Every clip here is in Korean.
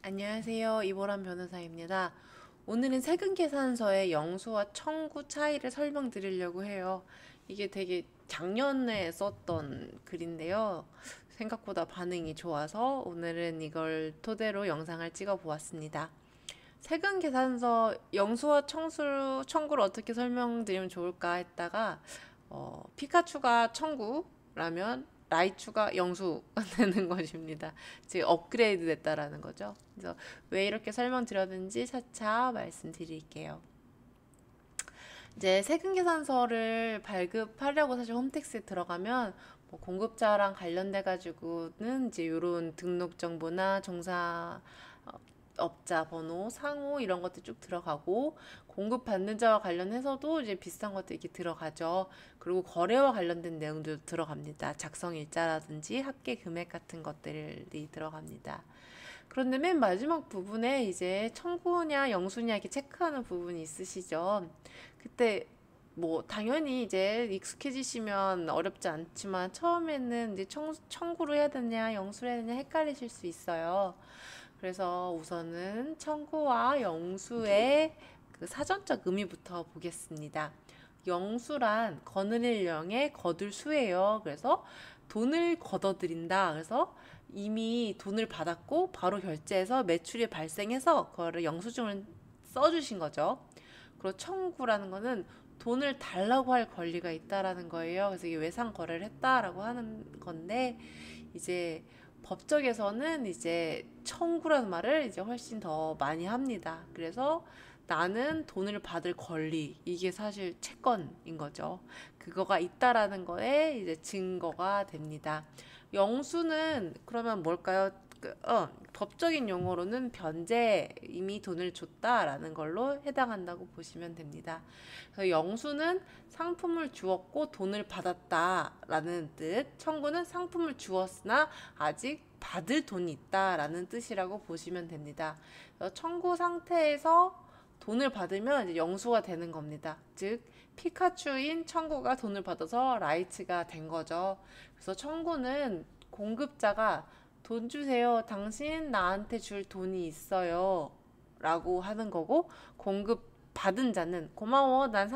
안녕하세요. 이보람 변호사입니다. 오늘은 세금계산서의 영수와 청구 차이를 설명드리려고 해요. 이게 되게 작년에 썼던 글인데요. 생각보다 반응이 좋아서 오늘은 이걸 토대로 영상을 찍어 보았습니다. 세금계산서 영수와 청구를 어떻게 설명드리면 좋을까 했다가 피카츄가 청구라면 라이츄가 영수가 되는 것입니다. 즉 업그레이드 됐다라는 거죠. 그래서 왜 이렇게 설명드렸는지 차차 말씀드릴게요. 이제 세금계산서를 발급하려고 사실 홈택스에 들어가면 뭐 공급자랑 관련돼 가지고는 이제 이런 등록 정보나 종사 업자 번호, 상호 이런 것들 쭉 들어가고 공급받는 자와 관련해서도 이제 비슷한 것들 이렇게 들어가죠. 그리고 거래와 관련된 내용도 들어갑니다. 작성 일자라든지 합계 금액 같은 것들이 들어갑니다. 그런데 맨 마지막 부분에 이제 청구냐 영수냐 이렇게 체크하는 부분이 있으시죠. 그때 뭐 당연히 이제 익숙해지시면 어렵지 않지만 처음에는 이제 청구를 해야 되냐 영수를 해야 되냐 헷갈리실 수 있어요. 그래서 우선은 청구와 영수의 그 사전적 의미부터 보겠습니다. 영수란 거느릴 영의 거둘 수예요. 그래서 돈을 걷어들인다. 그래서 이미 돈을 받았고 바로 결제해서 매출이 발생해서 그거를 영수증을 써주신 거죠. 그리고 청구라는 거는 돈을 달라고 할 권리가 있다라는 거예요. 그래서 이게 외상 거래를 했다라고 하는 건데 이제 법적에서는 이제 청구라는 말을 이제 훨씬 더 많이 합니다. 그래서 나는 돈을 받을 권리, 이게 사실 채권인 거죠. 그거가 있다라는 거에 이제 증거가 됩니다. 영수는 그러면 뭘까요? 법적인 용어로는 변제, 이미 돈을 줬다라는 걸로 해당한다고 보시면 됩니다. 그래서 영수는 상품을 주었고 돈을 받았다라는 뜻, 청구는 상품을 주었으나 아직 받을 돈이 있다라는 뜻이라고 보시면 됩니다. 청구 상태에서 돈을 받으면 이제 영수가 되는 겁니다. 즉 피카츄인 청구가 돈을 받아서 라이츠가 된 거죠. 그래서 청구는 공급자가 돈 주세요. 당신 나한테 줄 돈이 있어요. 라고 하는 거고, 공급 받은 자는 고마워. 난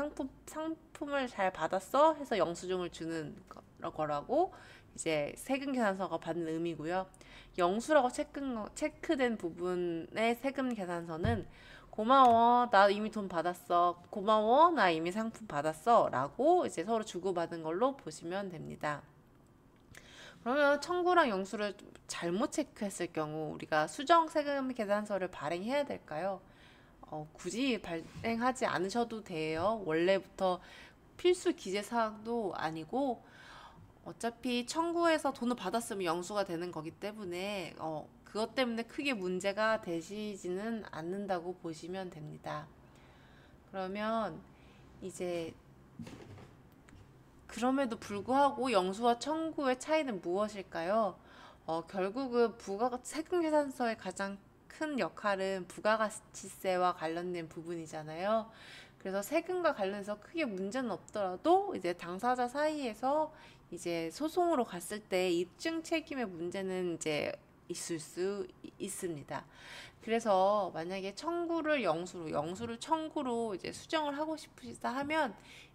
상품을 잘 받았어. 해서 영수증을 주는 거라고 이제 세금계산서가 받는 의미고요. 영수라고 체크된 부분의 세금계산서는 고마워. 나 이미 돈 받았어. 고마워. 나 이미 상품 받았어. 라고 이제 서로 주고받은 걸로 보시면 됩니다. 그러면 청구랑 영수를 잘못 체크했을 경우 우리가 수정 세금 계산서를 발행해야 될까요? 굳이 발행하지 않으셔도 돼요. 원래부터 필수 기재 사항도 아니고 어차피 청구해서 돈을 받았으면 영수가 되는 거기 때문에 그것 때문에 크게 문제가 되시지는 않는다고 보시면 됩니다. 그러면 이제 그럼에도 불구하고 영수와 청구의 차이는 무엇일까요? 결국은 세금계산서의 가장 큰 역할은 부가가치세와 관련된 부분이잖아요. 그래서 세금과 관련해서 크게 문제는 없더라도 이제 당사자 사이에서 이제 소송으로 갔을 때 입증 책임의 문제는 이제 있을 수 있습니다. 그래서 만약에 청구를 영수로, 영수를 청구로 이제 수정을 하고 싶으시다 하면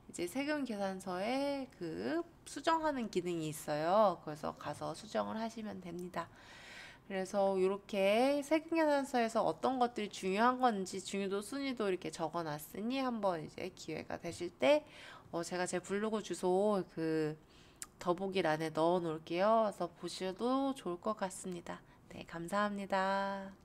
이제 세금 계산서에 그 수정하는 기능이 있어요. 그래서 가서 수정을 하시면 됩니다. 그래서 이렇게 세금계산서에서 어떤 것들이 중요한 건지 중요도 순위도 이렇게 적어 놨으니 한번 이제 기회가 되실 때 제가 제 블로그 주소 그 더보기란에 넣어 놓을게요. 그래서 보셔도 좋을 것 같습니다. 네, 감사합니다.